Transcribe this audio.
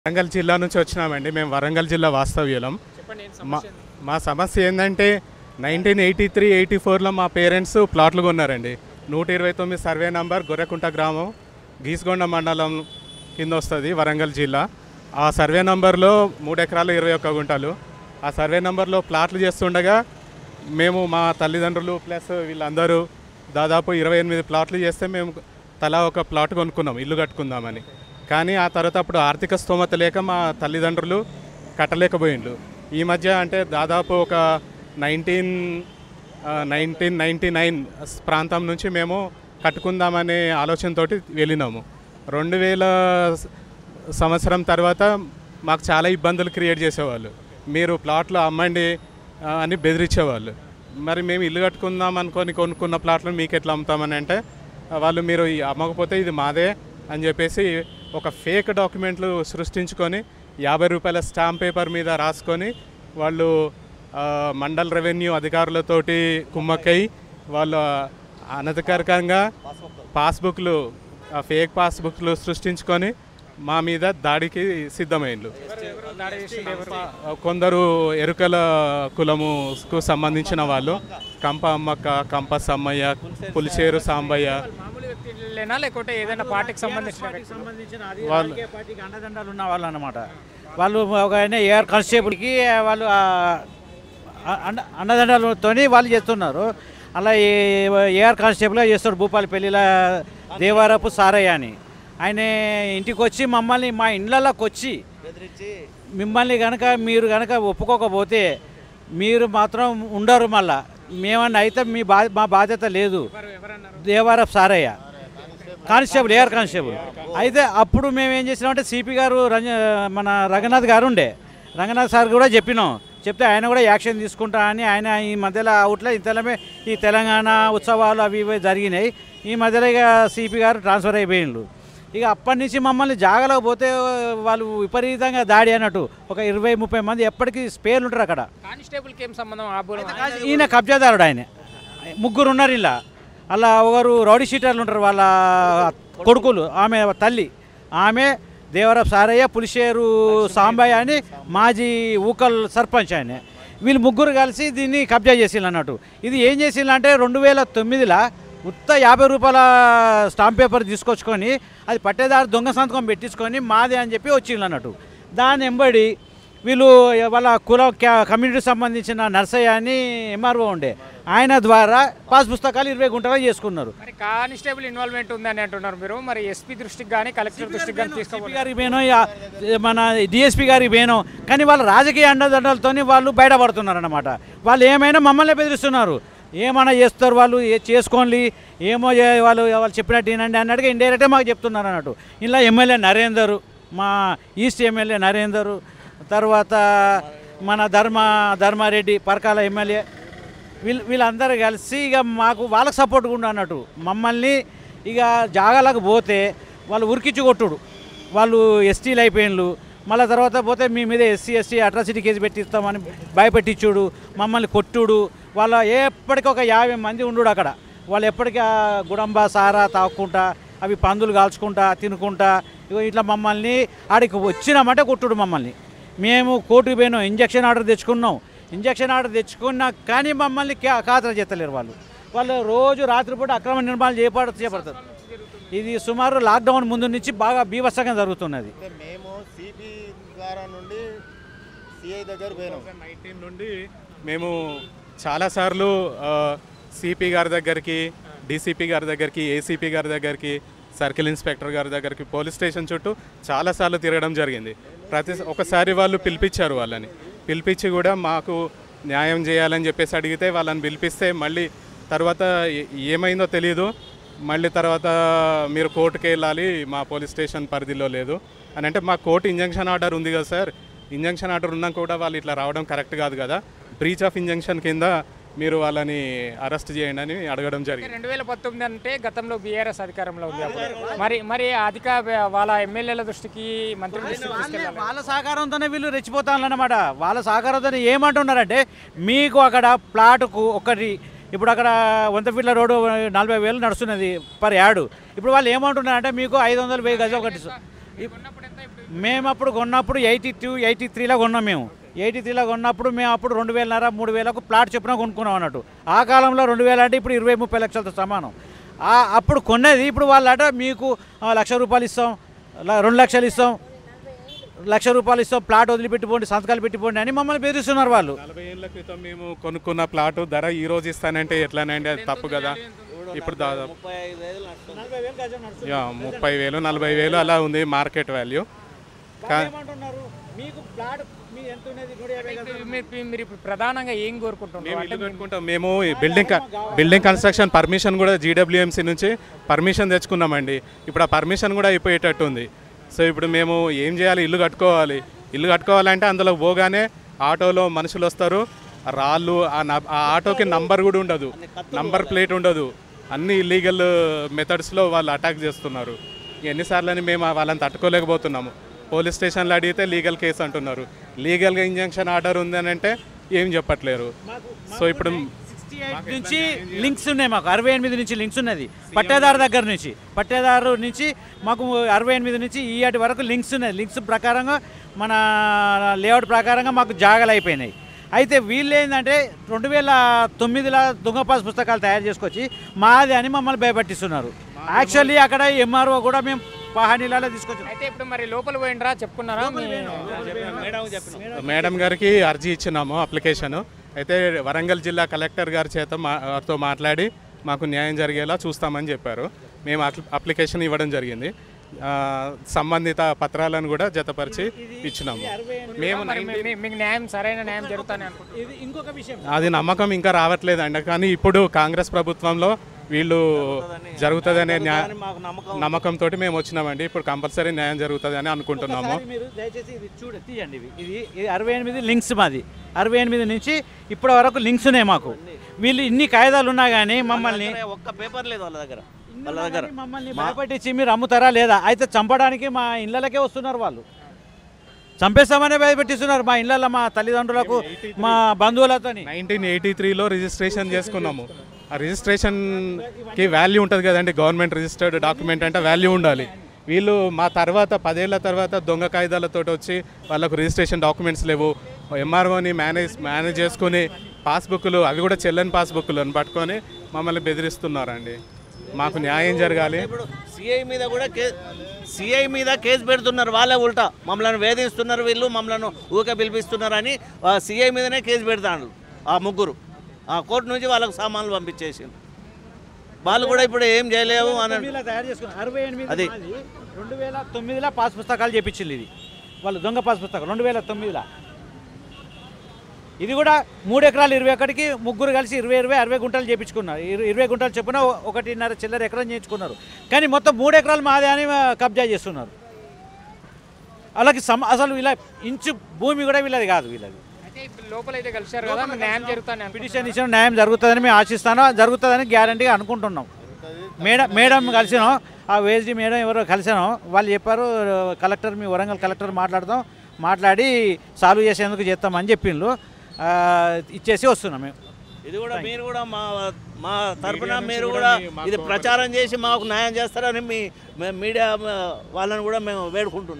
వరంగల్ జిల్లా నుంచి వచ్చినామండి. మేము వరంగల్ జిల్లా వాస్తవ్యులం. మా సమస్య ఏంటంటే 1983-84లో మా పేరెంట్స్ ప్లాట్లు కొన్నారండి. 129 సర్వే నంబర్, గొర్రెకుంట గ్రామం, గీసుగొండ మండలం కింద వస్తుంది, వరంగల్ జిల్లా. ఆ సర్వే నంబర్లో 3 ఎకరాలు 21 గుంటలు. ఆ సర్వే నంబర్లో ప్లాట్లు చేస్తుండగా మేము మా తల్లిదండ్రులు ప్లస్ వీళ్ళందరూ దాదాపు 28 ప్లాట్లు చేస్తే మేము తలా ఒక ప్లాట్ కొనుక్కున్నాం ఇల్లు కట్టుకుందామని. కానీ ఆ తర్వాత అప్పుడు ఆర్థిక స్తోమత లేక మా తల్లిదండ్రులు కట్టలేకపోయిండ్రు. ఈ మధ్య అంటే దాదాపు ఒక 1999 ప్రాంతం నుంచి మేము కట్టుకుందామనే ఆలోచనతో వెళ్ళినాము. 2000 సంవత్సరం తర్వాత మాకు చాలా ఇబ్బందులు క్రియేట్ చేసేవాళ్ళు. మీరు ప్లాట్లు అమ్మండి అని బెదిరించేవాళ్ళు. మరి మేము ఇల్లు కట్టుకుందాం అనుకొని కొనుక్కున్న ప్లాట్లను మీకు ఎట్లా అమ్ముతామని అంటే వాళ్ళు మీరు అమ్మకపోతే ఇది మాదే అని చెప్పేసి ఒక ఫేక్ డాక్యుమెంట్లు సృష్టించుకొని 50 రూపాయల స్టాంప్ పేపర్ మీద రాసుకొని వాళ్ళు మండల రెవెన్యూ అధికారులతోటి కుమ్మక్కై వాళ్ళు అనధికారికంగా పాస్బుక్లు ఫేక్ పాస్బుక్లు సృష్టించుకొని మా మీద దాడికి సిద్ధమైండ్రు. కొందరు ఎరుకల కులముకు సంబంధించిన వాళ్ళు, కంప అమ్మక్క, కంప సమ్మయ్య, పులిచేరు సాంబయ్య, లేకపోతే ఏదైనా పార్టీకి సంబంధించిన వాళ్ళు అండదండాలు ఉన్న వాళ్ళు అన్నమాట. వాళ్ళు ఒక ఏఆర్ కానిస్టేబుల్కి వాళ్ళు అండదండాలతో వాళ్ళు చేస్తున్నారు. అలా ఏఆర్ కానిస్టేబుల్గా చేస్తారు భూపాలపల్లిలో దేవారపు సారయ్య అని. ఆయన ఇంటికి వచ్చి మమ్మల్ని మా ఇళ్ళకి వచ్చి మిమ్మల్ని కనుక మీరు కనుక ఒప్పుకోకపోతే మీరు మాత్రం ఉండరు, మళ్ళా మేమన్నా అయితే మా బాధ్యత లేదు. Devarapu Sarayya constable, AR constable. అయితే అప్పుడు మేము ఏం చేసినామంటే సిపి గారు మన రంగనాథ్ గారు ఉండే, రంగనాథ్ సార్ కూడా చెప్తే ఆయన కూడా యాక్షన్ తీసుకుంటా అని ఆయన ఈ మధ్యలో అవుట్లో ఇంతలోనే ఈ తెలంగాణ ఉత్సవాలు అవి ఇవి జరిగినాయి. ఈ మధ్యలో ఇక సిపి గారు ట్రాన్స్ఫర్ అయిపోయిండ్రు. ఇక అప్పటి నుంచి మమ్మల్ని జాగలోకి పోతే వాళ్ళు విపరీతంగా దాడి అన్నట్టు ఒక 20-30 మంది ఎప్పటికీ స్పేర్లు ఉంటారు అక్కడ. కానిస్టేబుల్కి ఏం సంబంధం? ఈయన కబ్జాదారుడు, ఆయన ముగ్గురు ఉన్నారు ఇలా. అలా ఒకరు రౌడీ షీటర్లు ఉంటారు, వాళ్ళ కొడుకులు, ఆమె తల్లి, ఆమె దేవరపు సారయ్య, పులిచేరు సాంబయ్య అని మాజీ ఊకల్ సర్పంచ్ ఆయన. వీళ్ళు ముగ్గురు కలిసి దీన్ని కబ్జా చేసిండ్రు అన్నట్టు. ఇది ఏం చేసిండ్రు అంటే 2009లో ఉత్త 50 రూపాయల స్టాంప్ పేపర్ తీసుకొచ్చుకొని అది పట్టేదారు దొంగ సంతకం పెట్టించుకొని మాదే అని చెప్పి వచ్చిండ్రు అన్నట్టు. దాన్ని ఎంబడి వీళ్ళు వాళ్ళ కుల కమ్యూనిటీకి సంబంధించిన నర్సయ్య అని ఎంఆర్ఓ ఉండే, ఆయన ద్వారా పాస్ పుస్తకాలు 20 గుంటలు చేసుకున్నారు. మరి కానిస్టేబుల్ ఇన్వాల్వ్మెంట్ ఉందని అంటున్నారు మీరు. మరి ఎస్పీ దృష్టికి కానీ కలెక్టర్ దృష్టికి కానీ ఎస్పీ గారికి పోయినో మన డిఎస్పీ గారికి పోయినో, కానీ వాళ్ళ రాజకీయ అండదండలతో వాళ్ళు బయటపడుతున్నారు అన్నమాట. వాళ్ళు ఏమైనా మమ్మల్ని బెదిరిస్తున్నారు, ఏమైనా చేస్తారు వాళ్ళు, చేసుకోండి, ఏమో వాళ్ళు చెప్పినట్టు వినండి అన్నట్టుగా ఇండైరెక్ట్గా మాకు చెప్తున్నారు అన్నట్టు. ఇలా ఎమ్మెల్యే నరేందర్, మా ఈస్ట్ ఎమ్మెల్యే నరేందర్, తర్వాత మన ధర్మారెడ్డి పరకాల ఎమ్మెల్యే, వీళ్ళందరూ కలిసి ఇక మాకు వాళ్ళకి సపోర్ట్గా ఉండు అన్నట్టు. మమ్మల్ని ఇక జాగాలకు పోతే వాళ్ళు ఉరికిచ్చి కొట్టుడు, వాళ్ళు ఎస్టీలు అయిపోయిన్లు. మళ్ళీ తర్వాత పోతే మీ మీద ఎస్సీ అట్రాసిటీ కేసు పెట్టిస్తామని భయపెట్టించుడు, మమ్మల్ని కొట్టుడు. వాళ్ళ ఎప్పటికీ ఒక 50 మంది ఉండు అక్కడ. వాళ్ళు ఎప్పటికీ గుడంబ సారా తాక్కుంటా, అవి పందులు కాల్చుకుంటా తినుకుంటా ఇట్లా మమ్మల్ని ఆడికి వచ్చినామంటే కొట్టుడు మమ్మల్ని. మేము కోర్టుకు పోయినాం, ఇంజక్షన్ ఆర్డర్ తెచ్చుకున్నా కానీ మమ్మల్ని ఖాతరు చేస్తలేరు వాళ్ళు రోజు రాత్రిపూట అక్రమ నిర్మాణాలు చేపడతారు. ఇది సుమారు లాక్డౌన్ ముందు నుంచి బాగా బీభత్సంగా జరుగుతున్నది. మేము సిపి ద్వారా నుండి సిఐ దగ్గర పోయినాం. 2019 నుండి మేము చాలాసార్లు సిపి గారి దగ్గరికి, డీసీపీ గారి దగ్గరికి, ఏసీపీ గారి దగ్గరికి, సర్కిల్ ఇన్స్పెక్టర్ గారి దగ్గరికి, పోలీస్ స్టేషన్ చుట్టూ చాలాసార్లు తిరగడం జరిగింది. ఒకసారి వాళ్ళు పిలిపించారు, వాళ్ళని పిలిపించి కూడా మాకు న్యాయం చేయాలని చెప్పేసి అడిగితే వాళ్ళని పిలిపిస్తే మళ్ళీ తర్వాత ఏమైందో తెలియదు, మళ్ళీ తర్వాత మీరు కోర్టుకి వెళ్ళాలి, మా పోలీస్ స్టేషన్ పరిధిలో లేదు అని అంటే, మా కోర్టు ఇంజంక్షన్ ఆర్డర్ ఉంది కదా సార్, ఇంజంక్షన్ ఆర్డర్ ఉన్నా కూడా వాళ్ళు ఇట్లా రావడం కరెక్ట్ కాదు కదా, బ్రీచ్ ఆఫ్ ఇంజంక్షన్ కింద మీరు వాళ్ళని అరెస్ట్ చేయండి అని అడగడం జరిగింది. 2019 అంటే గతంలో బీఆర్ఎస్ అధికారంలో ఉంది. మరి వాళ్ళ ఎమ్మెల్యేల దృష్టికి, మంత్రుల దృష్టికి వాళ్ళ సహకారంతోనే వీళ్ళు రెచ్చిపోతానన్నమాట. వాళ్ళ సహకారంతో ఏమంటున్నారంటే, మీకు అక్కడ ప్లాటుకు ఒకటి ఇప్పుడు అక్కడ 100 ఫీట్ల రోడ్డు 40,000 నడుస్తున్నది పర్ యార్డు. ఇప్పుడు వాళ్ళు ఏమంటున్నారంటే మీకు 500 1000 గజం ఒకటి మేము అప్పుడు కొన్నప్పుడు 82, 83లో కొన్నాం మేము. 83లో కొన్నప్పుడు మేము అప్పుడు 2,500, 3,000కు ప్లాట్ చొప్పున కొనుక్కున్నాం అన్నట్టు. ఆ కాలంలో 2,000 అంటే ఇప్పుడు 20-30 లక్షలతో సమానం. అప్పుడు కొన్నది ఇప్పుడు వాళ్ళట మీకు ₹1,00,000 ఇస్తాం, 2 లక్షలు ఇస్తాం, ₹1,00,000 ఇస్తాం, ప్లాట్ వదిలిపెట్టిపోండి, సంతకాలు పెట్టిపోండి అని మమ్మల్ని బెదిరిస్తున్నారు వాళ్ళు. 40 ఏళ్ళ క్రితం మేము కొనుక్కున్న ప్లాటు ధర ఈ రోజు ఇస్తానంటే ఎట్లానండి, అది తప్పు కదా. ఇప్పుడు దాదాపు 30,000, 40,000 అలా ఉంది మార్కెట్ వాల్యూ. మీరు ఇప్పుడు ప్రధానంగా ఏం కోరుకుంటున్నారు? మేము ఇల్లు కట్టుకుంటాం. మేము బిల్డింగ్ కన్స్ట్రక్షన్ పర్మిషన్ కూడా జీడబ్ల్యూఎంసీ నుంచి పర్మిషన్ తెచ్చుకున్నామండి. ఇప్పుడు ఆ పర్మిషన్ కూడా అయిపోయేటట్టు ఉంది. సో ఇప్పుడు మేము ఏం చేయాలి? ఇల్లు కట్టుకోవాలంటే అందులో పోగానే ఆటోలో మనుషులు వస్తారు, రాళ్ళు, ఆ ఆటోకి నంబర్ కూడా ఉండదు, నంబర్ ప్లేట్ ఉండదు. అన్ని ఇల్లీగల్ మెథడ్స్లో వాళ్ళు అటాక్ చేస్తున్నారు. ఎన్నిసార్లని మేము వాళ్ళని తట్టుకోలేకపోతున్నాము. పోలీస్ స్టేషన్లో అడిగితే లీగల్ కేసు అంటున్నారు. లీగల్గా ఇంజంక్షన్ ఆర్డర్ ఉందని అంటే ఏం చెప్పట్లేరు. సో ఇప్పుడు 68 నుంచి లింక్స్ ఉన్నాయి మాకు, 68 నుంచి లింక్స్ ఉన్నది. పట్టేదారు దగ్గర నుంచి, పట్టేదారు నుంచి మాకు 68 నుంచి ఈయాటి వరకు లింక్స్ ఉన్నాయి. లింక్స్ ప్రకారంగా మన లేఅవుట్ ప్రకారంగా మాకు జాగాలు అయిపోయినాయి. అయితే వీళ్ళు ఏంటంటే 2009లో దొంగ పాస్ పుస్తకాలు తయారు చేసుకొచ్చి మాది అని మమ్మల్ని భయపట్టిస్తున్నారు. యాక్చువల్లీ అక్కడ ఎంఆర్ఓ కూడా మేము పహానీలలో తీసుకొచ్చాం. అయితే ఇప్పుడు మరి లోపల పోయినరా చెప్పుకున్నారా? మేడం గారికి అర్జీ ఇచ్చినాము, అప్లికేషన్. అయితే వరంగల్ జిల్లా కలెక్టర్ గారి చేత వారితో మాట్లాడి మాకు న్యాయం జరిగేలా చూస్తామని చెప్పారు. మేము అప్లికేషన్ ఇవ్వడం జరిగింది. సంబంధిత పత్రాలను కూడా జతపరిచి ఇచ్చినాము. మేము మీకు న్యాయం, సరైన న్యాయం జరుగుతానే అనుకుంటున్నాను. ఇంకొక విషయం, అది నమ్మకం ఇంకా రావట్లేదండి. కానీ ఇప్పుడు కాంగ్రెస్ ప్రభుత్వంలో వీళ్ళు జరుగుతుందనే నమ్మకంతో మేము వచ్చినామండి. ఇప్పుడు కంపల్సరీ న్యాయం జరుగుతుంది అని అనుకుంటున్నాము. మీరు దయచేసి ఇది తీయండి. ఇది 68 లింక్స్ మాది. 68 నుంచి ఇప్పటి వరకు లింక్స్ ఉన్నాయి మాకు. వీళ్ళు ఇన్ని కాయిదాలు ఉన్నా కానీ మమ్మల్ని ఒక్క పేపర్ లేదు వాళ్ళ దగ్గర. మమ్మల్ని భయపట్టించి మీరు అమ్ముతారా లేదా? అయితే చంపడానికి మా ఇళ్ళకే వస్తున్నారు వాళ్ళు. చంపేస్తామనే భయపెట్టిస్తున్నారు మా ఇళ్ళల్లో, మా తల్లిదండ్రులకు, మా బంధువులతో. 1983లో రిజిస్ట్రేషన్ చేసుకున్నాము. ఆ రిజిస్ట్రేషన్కి వాల్యూ ఉంటుంది కదండి. గవర్నమెంట్ రిజిస్టర్డ్ డాక్యుమెంట్ అంటే వాల్యూ ఉండాలి. వీళ్ళు మా తర్వాత 10 ఏళ్ల తర్వాత దొంగ కాయిదాలతో వచ్చి వాళ్ళకు రిజిస్ట్రేషన్ డాక్యుమెంట్స్ లేవు. ఎంఆర్ఓని మేనేజ్ చేసుకుని పాస్బుక్లు, అవి కూడా చెల్లని పాస్బుక్లను పట్టుకొని మమ్మల్ని బెదిరిస్తున్నారండి. మాకు న్యాయం జరగాలి. ఇప్పుడు సిఐ మీద కేసు పెడుతున్నారు వాళ్ళే, ఉల్టా మమ్మల్ని వేధిస్తున్నారు వీళ్ళు, మమ్మల్ని ఊకే పిలిపిస్తున్నారు అని సిఐ మీదనే కేసు పెడతాను. ఆ ముగ్గురు ఆ కోర్టు నుంచి వాళ్ళకు సామాన్లు పంపించేసి వాళ్ళు కూడా ఇప్పుడు ఏం చేయలేవు అని తయారు చేసుకున్నారు. 68 అది 2009లో పాస్ పుస్తకాలు చేపించింది. ఇది వాళ్ళు దొంగ పాస్ పుస్తకాలు 2009లో. ఇది కూడా 3 ఎకరాలు 21కి ముగ్గురు కలిసి 20 గుంటలు చేయించుకున్నారు. 20 గుంటలు చొప్పున 1.5 చిల్లర ఎకరం చేయించుకున్నారు. కానీ మొత్తం 3 ఎకరాలు మాదే అని కబ్జా చేస్తున్నారు. అలాగే అసలు ఇలా ఇంచు భూమి కూడా వీళ్ళది కాదు. వీళ్ళది లోపలైతే కలిసారు కదా, న్యాయం జరుగుతుంది. పిటిషన్ ఇచ్చిన న్యాయం జరుగుతుందని మేము ఆశిస్తాను. జరుగుతుందని గ్యారంటీగా అనుకుంటున్నాం. మేడం కలిసినాం, ఆ వేస్డి మేడం ఎవరో కలిసాను. వాళ్ళు చెప్పారు కలెక్టర్, మీ వరంగల్ కలెక్టర్ మాట్లాడి సాల్వ్ చేసేందుకు చేస్తామని చెప్పిండ్రు. ఇచ్చేసి వస్తున్నాం మేము. ఇది కూడా మీరు కూడా మా తరఫున మీరు కూడా ఇది ప్రచారం చేసి మాకు న్యాయం చేస్తారని మీ మీడియా వాళ్ళని కూడా మేము వేడుకుంటున్నాం.